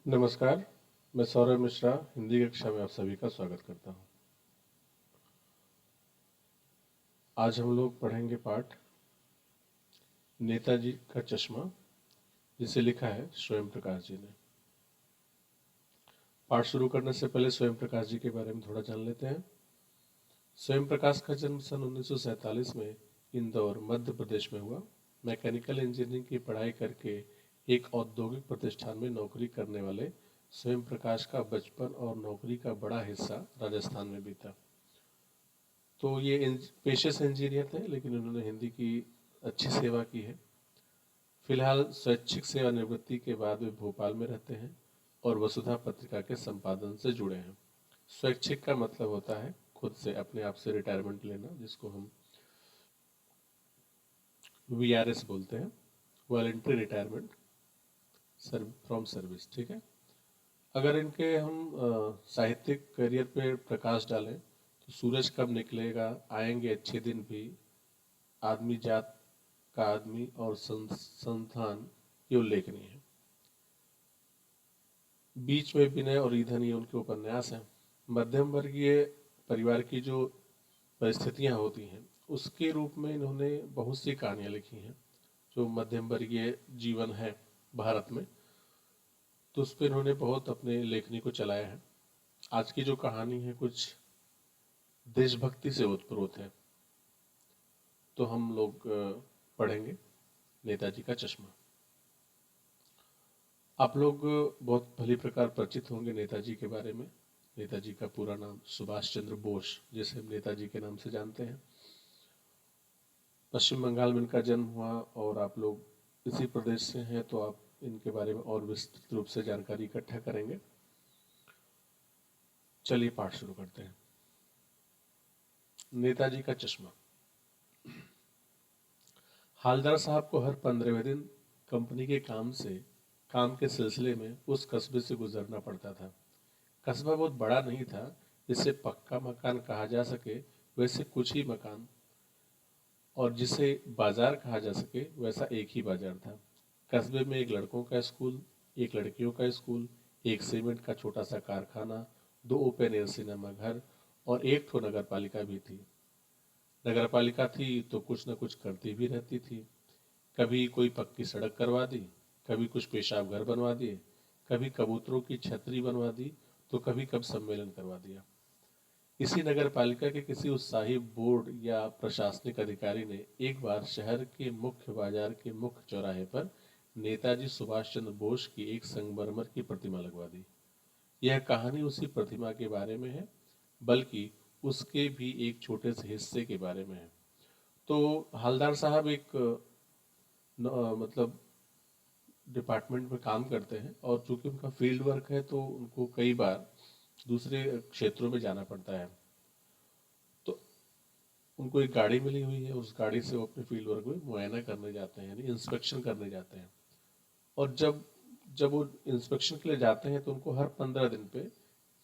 नमस्कार। मैं सौरभ मिश्रा हिंदी कक्षा में आप सभी का स्वागत करता हूं। आज हम लोग पढ़ेंगे पाठ नेताजी का चश्मा, जिसे लिखा है स्वयं प्रकाश जी ने। पाठ शुरू करने से पहले स्वयं प्रकाश जी के बारे में थोड़ा जान लेते हैं। स्वयं प्रकाश का जन्म सन 1947 में इंदौर, मध्य प्रदेश में हुआ। मैकेनिकल इंजीनियरिंग की पढ़ाई करके एक औद्योगिक प्रतिष्ठान में नौकरी करने वाले स्वयं प्रकाश का बचपन और नौकरी का बड़ा हिस्सा राजस्थान में बीता। तो ये पेशे से इंजीनियर थे, लेकिन उन्होंने हिंदी की अच्छी सेवा की है। फिलहाल स्वैच्छिक सेवानिवृत्ति के बाद वे भोपाल में रहते हैं और वसुधा पत्रिका के संपादन से जुड़े हैं। स्वैच्छिक का मतलब होता है खुद से, अपने आप से रिटायरमेंट लेना, जिसको हम वीआरएस बोलते हैं, वॉलंटरी रिटायरमेंट फ्रॉम सर्विस। ठीक है। अगर इनके हम साहित्यिक करियर पे प्रकाश डालें तो सूरज कब निकलेगा, आएंगे अच्छे दिन भी, आदमी जात का आदमी और संस्थान, ये उल्लेखनीय है। बीच में विनय और ईंधन, ये उनके उपन्यास हैं। मध्यम वर्गीय परिवार की जो परिस्थितियां होती हैं उसके रूप में इन्होंने बहुत सी कहानियां लिखी हैं। जो मध्यम वर्गीय जीवन है भारत में, तो उस पर इन्होंने बहुत अपने लेखनी को चलाया है। आज की जो कहानी है कुछ देशभक्ति से ओतप्रोत है। तो हम लोग पढ़ेंगे नेताजी का चश्मा। आप लोग बहुत भली प्रकार परिचित होंगे नेताजी के बारे में। नेताजी का पूरा नाम सुभाष चंद्र बोस, जिसे हम नेताजी के नाम से जानते हैं। पश्चिम बंगाल में इनका जन्म हुआ और आप लोग इसी प्रदेश से हैं, तो आप इनके बारे में और विस्तृत रूप से जानकारी इकट्ठा करेंगे। चलिए पाठ शुरू करते हैं। नेताजी का चश्मा। हालदार साहब को हर 15वें दिन कंपनी के काम के सिलसिले में उस कस्बे से गुजरना पड़ता था। कस्बा बहुत बड़ा नहीं था जिसे पक्का मकान कहा जा सके, वैसे कुछ ही मकान, और जिसे बाजार कहा जा सके वैसा एक ही बाजार था। कस्बे में एक लड़कों का स्कूल, एक लड़कियों का स्कूल, एक सीमेंट का छोटा सा कारखाना, 2 ओपन एयर सिनेमा घर और एक ठो नगर पालिका भी थी। नगर पालिका थी तो कुछ न कुछ करती भी रहती थी। कभी कोई पक्की सड़क करवा दी, कभी कुछ पेशाब घर बनवा दिए, कभी कबूतरों की छतरी बनवा दी, तो कभी कब सम्मेलन करवा दिया। इसी नगर पालिका के किसी उत्साही बोर्ड या प्रशासनिक अधिकारी ने एक बार शहर के मुख्य बाजार के मुख्य चौराहे पर नेताजी सुभाष चंद्र बोस की एक संगमरमर की प्रतिमा लगवा दी। यह कहानी उसी प्रतिमा के बारे में है, बल्कि उसके भी एक छोटे से हिस्से के बारे में है। तो हलदार साहब एक मतलब डिपार्टमेंट में काम करते हैं, और चूंकि उनका फील्ड वर्क है तो उनको कई बार दूसरे क्षेत्रों में जाना पड़ता है। तो उनको एक गाड़ी मिली हुई है, उस गाड़ी से वो अपने फील्ड वर्क में मुआयना करने जाते हैं, यानी इंस्पेक्शन करने जाते हैं। और जब जब वो इंस्पेक्शन के लिए जाते हैं तो उनको हर 15 दिन पे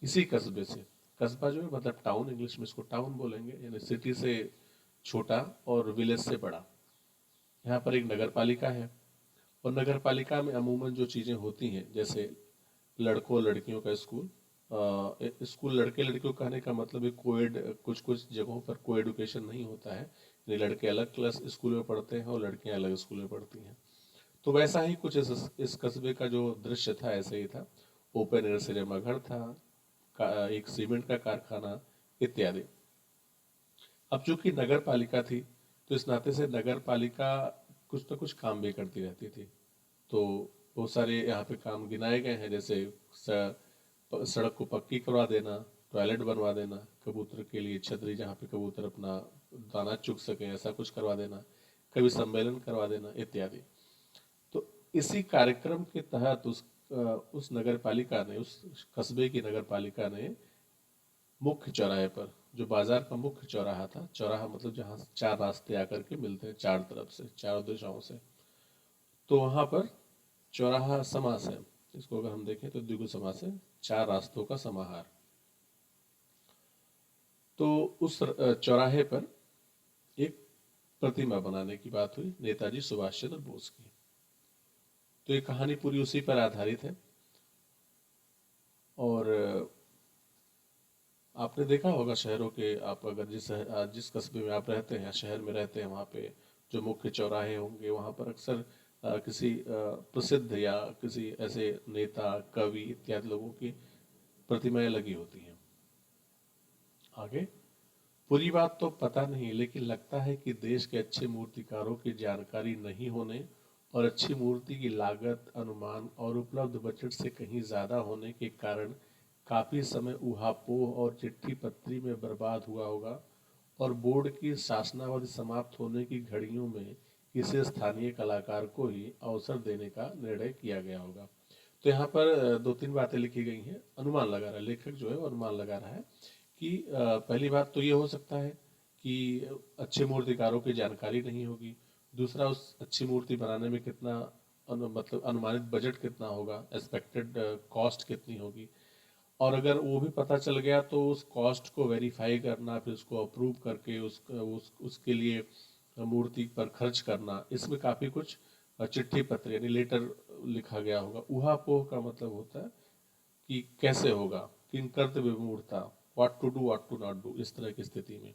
इसी कस्बे से, कस्बा जो है मतलब टाउन, इंग्लिश में इसको टाउन बोलेंगे, यानी सिटी से छोटा और विलेज से बड़ा, यहाँ पर एक नगर पालिका है। और नगर पालिका में अमूमन जो चीज़ें होती हैं, जैसे लड़कों लड़कियों का स्कूल, स्कूल लड़के लड़कियों कहने का मतलब है कोएड, कुछ कुछ जगहों पर को एडुकेशन नहीं होता है, यानी लड़के अलग क्लास स्कूल में पढ़ते हैं और लड़कियां अलग स्कूल में पढ़ती हैं। तो वैसा ही कुछ इस कस्बे का जो दृश्य था ऐसे ही था। ओपन एयर सिनेमा घर था, एक सीमेंट का कारखाना इत्यादि। अब चूंकि नगर पालिका थी तो इस नाते से नगर पालिका कुछ न कुछ काम भी करती रहती थी। तो बहुत सारे यहाँ पे काम गिनाए गए हैं, जैसे सड़क को पक्की करवा देना, टॉयलेट बनवा देना, कबूतर के लिए छतरी जहाँ पे कबूतर अपना दाना चुग सके ऐसा कुछ करवा देना, कभी सम्मेलन करवा देना इत्यादि। तो इसी कार्यक्रम के तहत उस नगर पालिका ने, उस कस्बे की नगर पालिका ने मुख्य चौराहे पर, जो बाजार का मुख्य चौराहा था, चौराहा मतलब जहाँ 4 रास्ते आकर के मिलते हैं, 4 तरफ से, चारों दिशाओं से, तो वहां पर चौराहा समास है। इसको अगर हम देखें तो द्विगु समास है, 4 रास्तों का समाहार। तो उस चौराहे पर एक प्रतिमा बनाने की बात हुई नेताजी सुभाष चंद्र बोस की। तो ये कहानी पूरी उसी पर आधारित है। और आपने देखा होगा शहरों के, आप अगर जिस कस्बे में आप रहते हैं या शहर में रहते हैं, वहाँ पे जो मुख्य चौराहे होंगे वहाँ पर अक्सर किसी प्रसिद्ध या किसी ऐसे नेता, कवि इत्यादि लोगों की प्रतिमाएं लगी होती हैं। आगे, पूरी बात तो पता नहीं, लेकिन लगता है कि देश के अच्छे मूर्तिकारों की जानकारी नहीं होने और अच्छी मूर्ति की लागत, अनुमान और उपलब्ध बजट से कहीं ज्यादा होने के कारण काफी समय ऊहापोह और चिट्ठी पत्री में बर्बाद हुआ होगा, और बोर्ड की शासनावधि समाप्त होने की घड़ियों में किसी स्थानीय कलाकार को ही अवसर देने का निर्णय किया गया होगा। तो यहाँ पर दो तीन बातें लिखी गई हैं, अनुमान लगा रहा है लेखक, जो है वो अनुमान लगा रहा है कि पहली बात तो ये हो सकता है कि अच्छे मूर्तिकारों की जानकारी नहीं होगी। दूसरा, उस अच्छी मूर्ति बनाने में कितना मतलब अनुमानित बजट कितना होगा, एक्सपेक्टेड कॉस्ट कितनी होगी, और अगर वो भी पता चल गया तो उस कॉस्ट को वेरीफाई करना, फिर उसको अप्रूव करके उसके लिए मूर्ति पर खर्च करना, इसमें काफ़ी कुछ चिट्ठी पत्र यानी लेटर लिखा गया होगा। ऊहापोह का मतलब होता है कि कैसे होगा, किन कर्तव्य विमूढ़ता, what to do what to not do, इस तरह की स्थिति में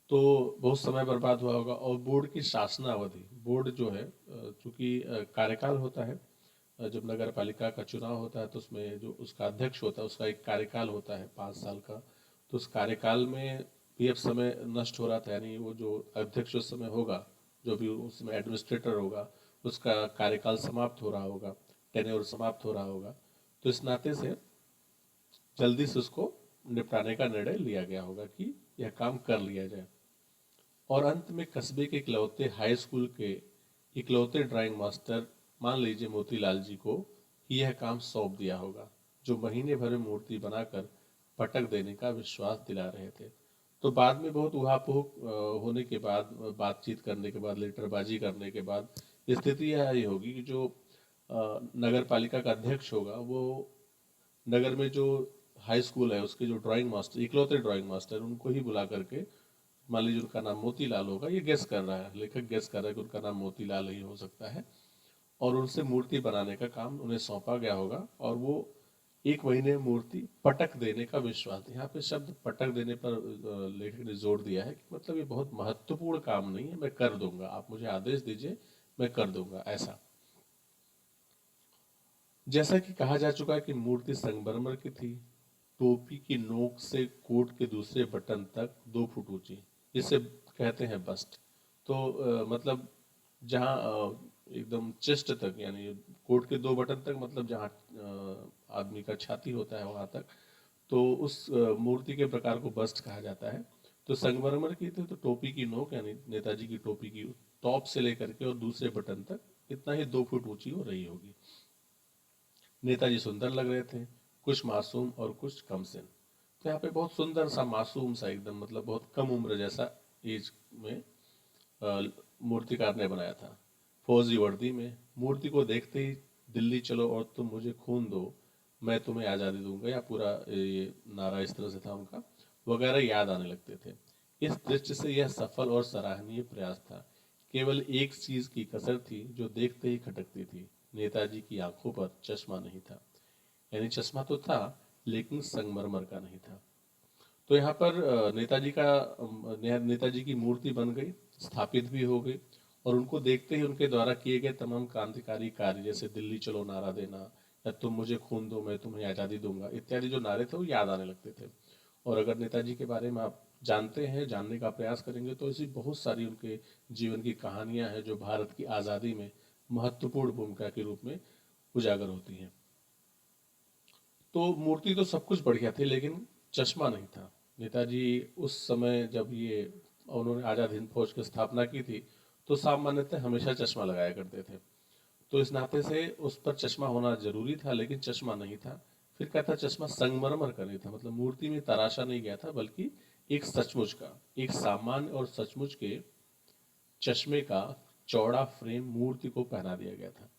तो बहुत समय बर्बाद हुआ होगा। और बोर्ड की शासनावधि, बोर्ड जो है चूंकि कार्यकाल होता है, जब नगर पालिका का चुनाव होता है तो उसमें जो उसका अध्यक्ष होता है उसका एक कार्यकाल होता है 5 साल का। तो उस कार्यकाल में भी अब समय नष्ट हो रहा था, यानी वो जो अध्यक्ष उस समय होगा, जो भी उस समय एडमिनिस्ट्रेटर होगा, उसका कार्यकाल समाप्त हो रहा होगा, टेन्योर समाप्त हो रहा होगा। तो इस नाते से जल्दी से उसको निपटाने का निर्णय लिया गया होगा कि यह काम कर लिया जाए। और अंत में कस्बे के इकलौते हाई स्कूल के इकलौते ड्राइंग मास्टर, मान लीजिए मोतीलाल जी को ही यह काम सौंप दिया होगा, जो महीने भर में मूर्ति बनाकर पटक देने का विश्वास दिला रहे थे। तो बाद में बहुत उहापोह होने के बाद, बातचीत करने के बाद, लेटरबाजी करने के बाद स्थिति यह आई होगी कि जो नगर पालिका का अध्यक्ष होगा वो नगर में जो हाई स्कूल है उसके जो ड्राइंग मास्टर, इकलौते ड्राइंग मास्टर, उनको ही बुला करके, मान लीजिए उनका नाम मोतीलाल होगा, ये गेस कर रहा है लेखक, गेस कर रहा है कि उनका नाम मोतीलाल ही हो सकता है, और उनसे मूर्ति बनाने का काम उन्हें सौंपा गया होगा। और वो एक महीने में मूर्ति पटक देने का विश्वास, यहाँ पे शब्द पटक देने पर लेखक ने जोर दिया है कि मतलब ये बहुत महत्वपूर्ण काम नहीं है, मैं कर दूंगा, आप मुझे आदेश दीजिए मैं कर दूंगा ऐसा। जैसा कि कहा जा चुका है कि मूर्ति संगमरमर की थी, टोपी की नोक से कोट के दूसरे बटन तक 2 फुट ऊंची, इसे कहते हैं बस्ट। तो मतलब जहाँ एकदम चेस्ट तक, यानी कोट के 2 बटन तक, मतलब जहाँ आदमी का छाती होता है वहां तक, तो उस मूर्ति के प्रकार को बस्ट कहा जाता है। तो संगमरमर की थी, तो टोपी की नोक यानी नेताजी की टोपी की टॉप से लेकर के और दूसरे बटन तक इतना ही 2 फुट ऊंची हो रही होगी। नेताजी सुंदर लग रहे थे, कुछ मासूम और कुछ कमसिन। तो यहाँ पे बहुत सुंदर सा, मासूम सा, एकदम मतलब बहुत कम उम्र जैसा एज में मूर्तिकार ने बनाया था। फौजी वर्दी में, मूर्ति को देखते ही दिल्ली चलो और तुम मुझे खून दो, मैं तुम्हें आज़ादी दूंगा, या पूरा ये नारा इस तरह से था उनका, वगैरह याद आने लगते थे। इस दृष्टि से यह सफल और सराहनीय प्रयास था। केवल एक चीज की कसर थी जो देखते ही खटकती थी, नेताजी की आंखों पर चश्मा नहीं था। यानी चश्मा तो था लेकिन संगमरमर का नहीं था। तो यहाँ पर नेताजी की मूर्ति बन गई, स्थापित भी हो गई, और उनको देखते ही उनके द्वारा किए गए तमाम क्रांतिकारी कार्य, जैसे दिल्ली चलो नारा देना, या तुम मुझे खून दो मैं तुम्हें आज़ादी दूंगा, इत्यादि जो नारे थे वो याद आने लगते थे। और अगर नेताजी के बारे में आप जानते हैं, जानने का प्रयास करेंगे, तो ऐसी बहुत सारी उनके जीवन की कहानियां हैं जो भारत की आज़ादी में महत्वपूर्ण भूमिका के रूप में उजागर होती हैं। तो मूर्ति तो सब कुछ बढ़िया थी, लेकिन चश्मा नहीं था। नेताजी उस समय जब ये उन्होंने आज़ाद हिंद फौज की स्थापना की थी, तो सामान्यतः हमेशा चश्मा लगाया करते थे। तो इस नाते से उस पर चश्मा होना जरूरी था, लेकिन चश्मा नहीं था। फिर कहता चश्मा संगमरमर का नहीं था, मतलब मूर्ति में तराशा नहीं गया था, बल्कि एक सचमुच का, एक सामान्य और सचमुच के चश्मे का चौड़ा फ्रेम मूर्ति को पहना दिया गया था।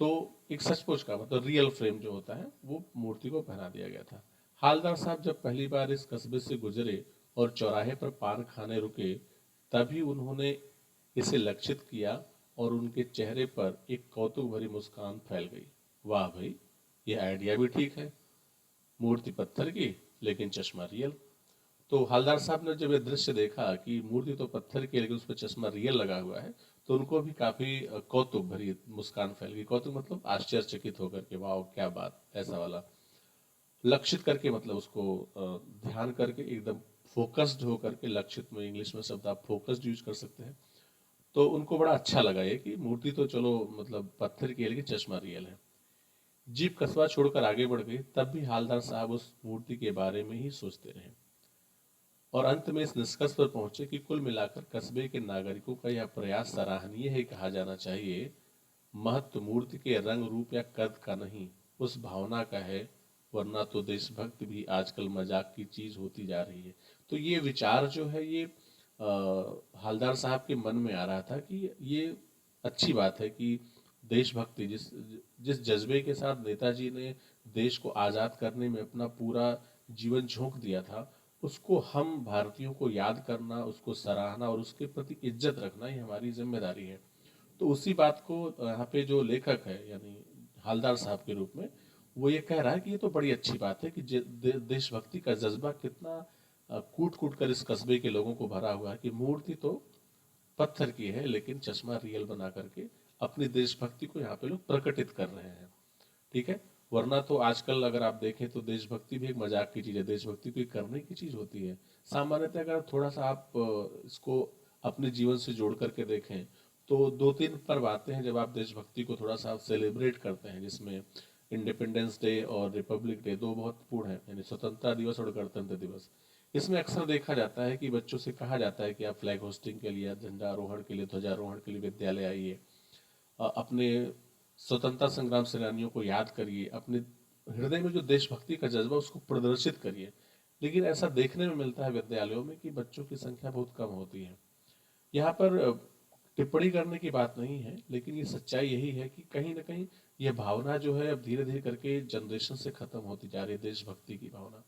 तो एक सचमुच का मतलब रियल फ्रेम जो होता है वो मूर्ति को पहना दिया गया था। हालदार साहब जब पहली बार इस कस्बे से गुजरे और चौराहे पर पान खाने रुके, तभी उन्होंने इसे लक्षित किया और उनके चेहरे पर एक कौतुक भरी मुस्कान फैल गई। वाह भाई, ये आइडिया भी ठीक है, मूर्ति पत्थर की लेकिन चश्मा रियल। तो हवलदार साहब ने जब ये दृश्य देखा कि मूर्ति तो पत्थर की है लेकिन उस पर चश्मा रियल लगा हुआ है, तो उनको भी काफी कौतुक भरी मुस्कान फैल गई। कौतुक मतलब आश्चर्यचकित होकर के, वाह क्या बात, ऐसा वाला लक्षित करके, मतलब उसको ध्यान करके एकदम फोकस्ड होकर के, लक्षित में इंग्लिश में शब्द आप फोकस्ड यूज कर सकते हैं। तो उनको बड़ा अच्छा लगा ये कि मूर्ति तो चलो मतलब पत्थर की है लेकिन चश्मा रियल है। जीप कस्बा छोड़कर आगे बढ़ गई, तब भी हालदार साहब उस मूर्ति के बारे में ही सोचते रहे और अंत में इस निष्कर्ष पर पहुंचे कि कुल मिलाकर कस्बे के नागरिकों का यह प्रयास सराहनीय है, कहा जाना चाहिए। महत्व मूर्ति के रंग रूप या कद का नहीं, उस भावना का है, वरना तो देशभक्ति भी आजकल मजाक की चीज होती जा रही है। तो ये विचार जो है ये हालदार साहब के मन में आ रहा था कि ये अच्छी बात है कि देशभक्ति, जिस जिस जज्बे के साथ नेताजी ने देश को आजाद करने में अपना पूरा जीवन झोंक दिया था, उसको हम भारतीयों को याद करना, उसको सराहना और उसके प्रति इज्जत रखना ही हमारी जिम्मेदारी है। तो उसी बात को यहाँ पे जो लेखक है यानी हालदार साहब के रूप में वो ये कह रहा है कि ये तो बड़ी अच्छी बात है कि देशभक्ति का जज्बा कितना कूट कूट कर इस कस्बे के लोगों को भरा हुआ है कि मूर्ति तो पत्थर की है लेकिन चश्मा रियल बना करके अपनी देशभक्ति को यहाँ पे लोग प्रकटित कर रहे हैं। ठीक है, वरना तो आजकल अगर आप देखें तो देशभक्ति भी एक मजाक की चीज है, देशभक्ति कोई करने की चीज होती है। सामान्यतः अगर थोड़ा सा आप इसको अपने जीवन से जोड़ करके देखें तो दो तीन पर्व आते हैं जब आप देशभक्ति को थोड़ा सा सेलिब्रेट करते हैं, जिसमें इंडिपेंडेंस डे और रिपब्लिक डे दो बहुत पूर्ण है, यानी स्वतंत्रता दिवस और गणतंत्र दिवस। इसमें अक्सर देखा जाता है कि बच्चों से कहा जाता है कि आप फ्लैग होस्टिंग के लिए, झंडारोहण के लिए, ध्वजारोहण के लिए विद्यालय आइए, अपने स्वतंत्रता संग्राम सेनानियों को याद करिए, अपने हृदय में जो देशभक्ति का जज्बा उसको प्रदर्शित करिए। लेकिन ऐसा देखने में मिलता है विद्यालयों में कि बच्चों की संख्या बहुत कम होती है। यहाँ पर टिप्पणी करने की बात नहीं है, लेकिन ये सच्चाई यही है कि कहीं ना कहीं यह भावना जो है अब धीरे धीरे करके जनरेशन से खत्म होती जा रही है, देशभक्ति की भावना।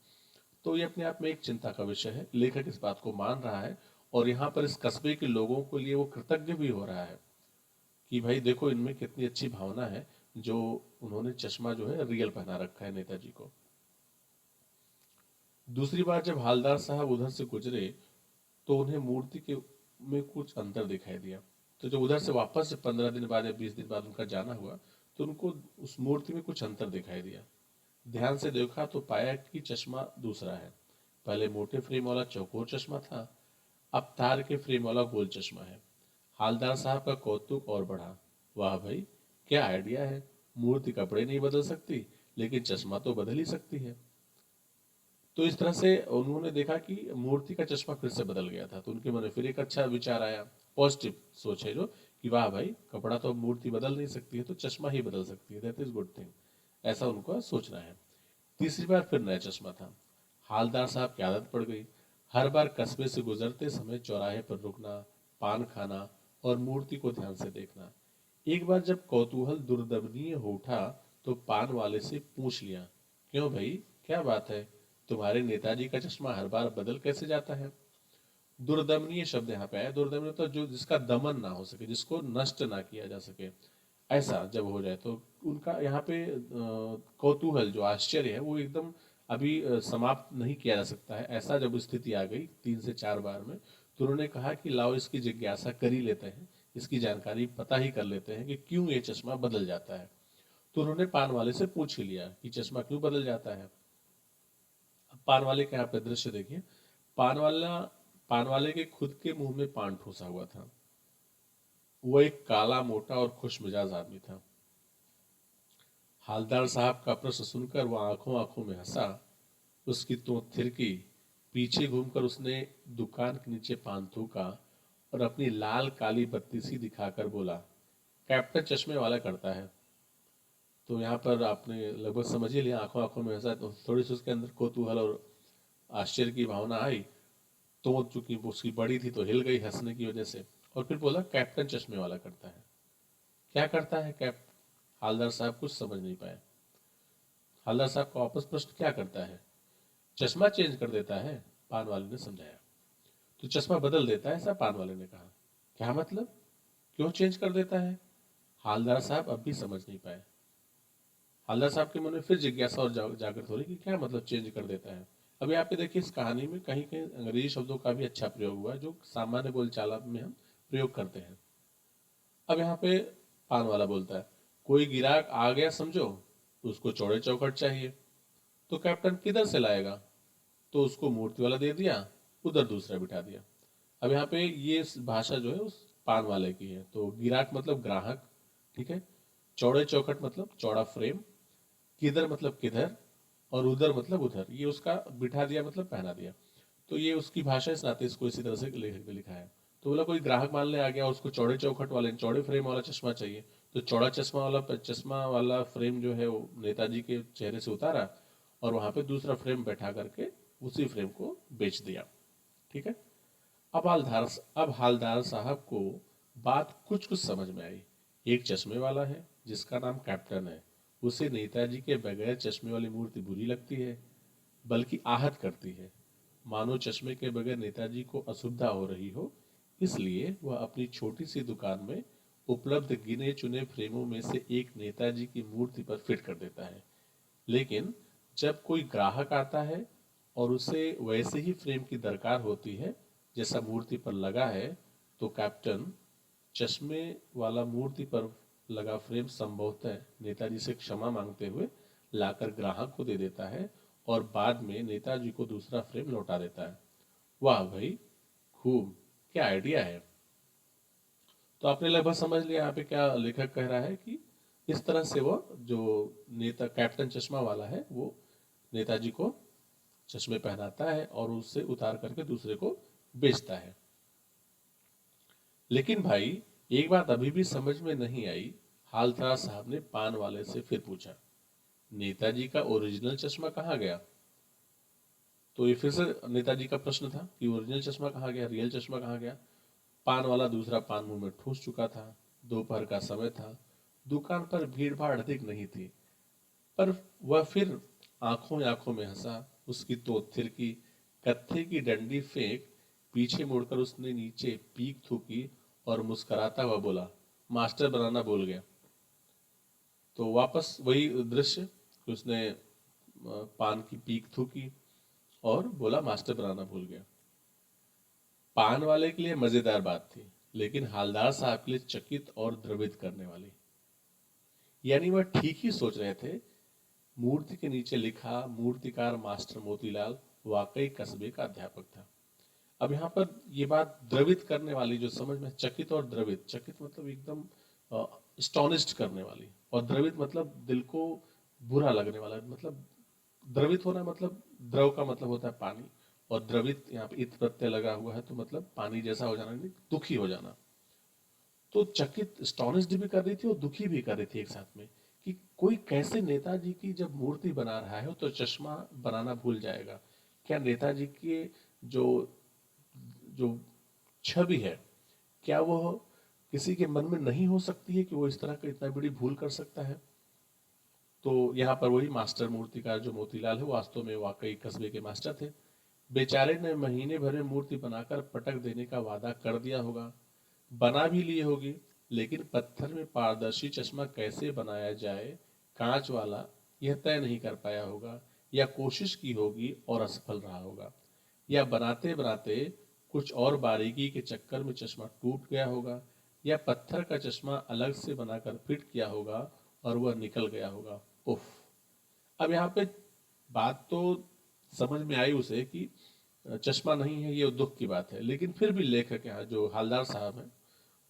तो ये अपने आप में एक चिंता का विषय है, लेखक इस बात को मान रहा है और यहाँ पर इस कस्बे के लोगों के लिए वो कृतज्ञ भी हो रहा है कि भाई देखो इनमें कितनी अच्छी भावना है जो उन्होंने चश्मा जो है रियल पहना रखा है नेताजी को। दूसरी बार जब हालदार साहब उधर से गुजरे तो उन्हें मूर्ति के में कुछ अंतर दिखाई दिया। तो जब उधर से वापस से 15 दिन बाद या 20 दिन बाद उनका जाना हुआ तो उनको उस मूर्ति में कुछ अंतर दिखाई दिया। ध्यान से देखा तो पाया कि चश्मा दूसरा है। पहले मोटे फ्रेम वाला चौकोर चश्मा था, अब तार के फ्रेम वाला गोल चश्मा है। हालदार साहब का कौतुक और बढ़ा। वाह भाई, क्या आइडिया है, मूर्ति कपड़े नहीं बदल सकती लेकिन चश्मा तो बदल ही सकती है। तो इस तरह से उन्होंने देखा कि मूर्ति का चश्मा फिर से बदल गया था, तो उनके मन में फिर एक अच्छा विचार आया, पॉजिटिव सोच है जो कि वाह भाई, कपड़ा तो अब मूर्ति बदल नहीं सकती है तो चश्मा ही बदल सकती है, दैट इज गुड थिंग, ऐसा उनको सोचना है। तीसरी बार फिर नया चश्मा था। हालदार साहब की आदत पड़ गई, हर बार कस्बे से गुजरते समय चौराहे पर रुकना, पान खाना और मूर्ति को ध्यान से देखना। एक बार जब कौतूहल दुर्दमनीय हो उठा तो पान वाले से पूछ लिया, क्यों भाई, क्या बात है, तुम्हारे नेताजी का चश्मा हर बार बदल कैसे जाता है? दुर्दमनीय शब्द यहाँ पे आया। दुर्दमनीय तो जो जिसका दमन ना हो सके, जिसको नष्ट ना किया जा सके, ऐसा जब हो जाए तो उनका यहाँ पे कौतूहल जो आश्चर्य है वो एकदम अभी समाप्त नहीं किया जा सकता है। ऐसा जब स्थिति आ गई 3 से 4 बार में, तो उन्होंने कहा कि लाओ इसकी जिज्ञासा कर ही लेते हैं, इसकी जानकारी पता ही कर लेते हैं कि क्यों ये चश्मा बदल जाता है। तो उन्होंने पान वाले से पूछ ही लिया कि चश्मा क्यों बदल जाता है। अब पान वाले का यहाँ पे दृश्य देखिए। पान वाले के खुद के मुंह में पान ठूसा हुआ था। वो एक काला, मोटा और खुश मिजाज आदमी था। हालदार साहब का प्रश्न सुनकर वो आंखों आंखों में हंसा, उसकी तो थिरकी, पीछे घूमकर उसने दुकान के नीचे पान थूका और अपनी लाल काली बत्ती सी दिखाकर बोला, कैप्टन चश्मे वाला करता है। तो यहाँ पर आपने लगभग समझ ही लिया, आंखों आंखों में हंसा, तो थोड़ी सी उसके अंदर कौतूहल और आश्चर्य की भावना आई। तो चूंकि वो उसकी बड़ी थी तो हिल गई हंसने की वजह से, और फिर बोला, कैप्टन चश्मे वाला करता है। क्या करता है कैप्टन? हालदार साहब कुछ समझ नहीं पाए। हालदार साहब का वापस प्रश्न, क्या करता है? चश्मा चेंज कर देता है, पान वाले ने समझाया। तो चश्मा बदल देता है, ऐसा पान वाले ने कहा। क्या मतलब, क्यों चेंज कर देता है? हालदार साहब अब भी समझ नहीं पाए। हवलदार साहब के मन में फिर जिज्ञासा और जागृत हो रही कि क्या मतलब चेंज कर देता है। अब यहाँ पे देखिए इस कहानी में कहीं कहीं अंग्रेजी शब्दों का भी अच्छा प्रयोग हुआ है जो सामान्य बोलचाल में हम प्रयोग करते हैं। अब यहाँ पे पान वाला बोलता है, कोई गिराक आ गया समझो, तो उसको चौड़े चौखट चाहिए, तो कैप्टन किधर से लाएगा, तो उसको मूर्ति वाला दे दिया, उधर दूसरा बिठा दिया। अब यहाँ पे ये भाषा जो है उस पान वाले की है। तो गिराक मतलब ग्राहक, ठीक है, चौड़े चौखट मतलब चौड़ा फ्रेम, किधर मतलब किधर, और उधर मतलब उधर, ये उसका बिठा दिया मतलब पहना दिया। तो ये उसकी भाषा, इस नाते इसको इसी तरह से लेखक ने लिखा है। तो बोला कोई ग्राहक मान ले आ गया, उसको चौड़े चौखट वाले चौड़े फ्रेम वाला चश्मा चाहिए, तो चौड़ा चश्मा वाला फ्रेम जो है वो नेताजी के चेहरे से उतारा और वहां पे दूसरा फ्रेम बैठा करके उसी फ्रेम को बेच दिया। ठीक है। अब हालदार साहब को बात कुछ कुछ समझ में आई। एक चश्मे वाला है जिसका नाम कैप्टन है, उसे नेताजी के बगैर चश्मे वाली मूर्ति बुरी लगती है, बल्कि आहत करती है, मानो चश्मे के बगैर नेताजी को असुविधा हो रही हो। इसलिए वह अपनी छोटी सी दुकान में उपलब्ध गिने चुने फ्रेमों में से एक नेताजी की मूर्ति पर फिट कर देता है। लेकिन जब कोई ग्राहक आता है और उसे वैसे ही फ्रेम की दरकार होती है जैसा मूर्ति पर लगा है, तो कैप्टन चश्मे वाला मूर्ति पर लगा फ्रेम संभवतः नेताजी से क्षमा मांगते हुए लाकर ग्राहक को दे देता है और बाद में नेताजी को दूसरा फ्रेम लौटा देता है। वाह भाई, खूब, क्या आइडिया है। तो आपने लगभग समझ लिया यहाँ पे क्या लेखक कह रहा है कि इस तरह से वो जो नेता कैप्टन चश्मा वाला है वो नेताजी को चश्मे पहनाता है और उससे उतार करके दूसरे को बेचता है। लेकिन भाई एक बात अभी भी समझ में नहीं आई। हालदार साहब ने पान वाले से फिर पूछा, नेताजी का ओरिजिनल चश्मा कहाँ गया। तो ये फिर से नेताजी का प्रश्न था कि ओरिजिनल चश्मा कहाँ गया, रियल चश्मा कहाँ गया। पान वाला दूसरा पान मुंह में ठूस चुका था। दोपहर का समय था, दुकान पर भीड़ भाड़ अधिक नहीं थी, पर वह फिर आंखों आंखों में हंसा। उसकी तो थिरकी, कत्थे की डंडी फेंक पीछे मुड़कर उसने नीचे पीक थूकी और मुस्कुराता हुआ बोला, मास्टर बनाना भूल गया। तो वापस वही दृश्य कि उसने पान की पीक थूकी और बोला मास्टर बनाना भूल गया। पान वाले के लिए मजेदार बात थी, लेकिन हालदार साहब के लिए चकित और द्रवित करने वाली। यानी वह ठीक ही सोच रहे थे, मूर्ति के नीचे लिखा मूर्तिकार मास्टर मोतीलाल वाकई कस्बे का अध्यापक था। अब यहाँ पर ये बात द्रवित करने वाली जो समझ में, चकित और द्रवित, चकित मतलब एकदम स्टॉनिस्ट करने वाली, और द्रवित मतलब दिल को बुरा लगने वाला। मतलब द्रवित होना मतलब द्रव का मतलब होता है पानी, और द्रवित यहाँ पे इत प्रत्यय लगा हुआ है तो मतलब पानी जैसा हो जाना, दुखी हो जाना। तो चकित स्टॉनिस्ड भी कर रही थी और दुखी भी कर रही थी एक साथ में, कि कोई कैसे नेताजी की जब मूर्ति बना रहा है तो चश्मा बनाना भूल जाएगा। क्या नेताजी के जो जो छवि है, क्या वो किसी के मन में नहीं हो सकती है कि वो इस तरह का इतना बड़ी भूल कर सकता है। तो यहाँ पर वही मास्टर मूर्तिकार जो मोतीलाल है वास्तव में वाकई कस्बे के मास्टर थे। बेचारे ने महीने भर में मूर्ति बनाकर पटक देने का वादा कर दिया होगा, बना भी ली होगी, लेकिन पत्थर में पारदर्शी चश्मा कैसे बनाया जाए, कांच वाला, यह तय नहीं कर पाया होगा, या कोशिश की होगी और असफल रहा होगा, या बनाते बनाते कुछ और बारीकी के चक्कर में चश्मा टूट गया होगा, या पत्थर का चश्मा अलग से बनाकर फिट किया होगा और वह निकल गया होगा। उफ। अब यहाँ पे बात तो समझ में आई उसे कि चश्मा नहीं है, ये दुख की बात है, लेकिन फिर भी लेखक यहाँ जो हालदार साहब हैं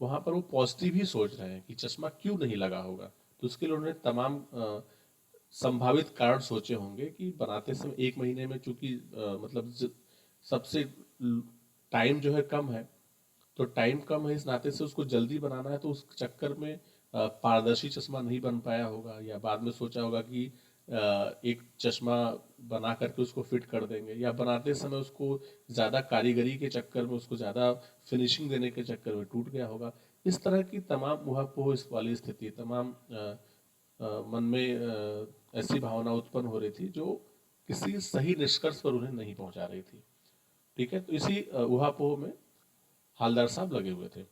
वहां पर वो पॉजिटिव ही सोच रहे हैं कि चश्मा क्यों नहीं लगा होगा। तो उसके लिए उन्होंने तमाम संभावित कारण सोचे होंगे कि बनाते समय एक महीने में चूंकि मतलब सबसे टाइम जो है कम है, तो टाइम कम है इस नाते से उसको जल्दी बनाना है, तो उस चक्कर में पारदर्शी चश्मा नहीं बन पाया होगा, या बाद में सोचा होगा कि एक चश्मा बना करके उसको फिट कर देंगे, या बनाते समय उसको ज़्यादा कारीगरी के चक्कर में, उसको ज़्यादा फिनिशिंग देने के चक्कर में टूट गया होगा। इस तरह की तमाम ऊहापोह इस वाली स्थिति, तमाम मन में ऐसी भावना उत्पन्न हो रही थी जो किसी सही निष्कर्ष पर उन्हें नहीं पहुंचा रही थी। ठीक है। तो इसी ऊहापोह में हालदार साहब लगे हुए थे।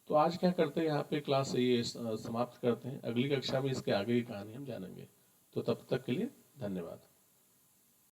तो आज क्या करते हैं, यहाँ पे क्लास ये समाप्त करते हैं। अगली कक्षा में इसके आगे की कहानी हम जानेंगे। तो तब तक के लिए धन्यवाद।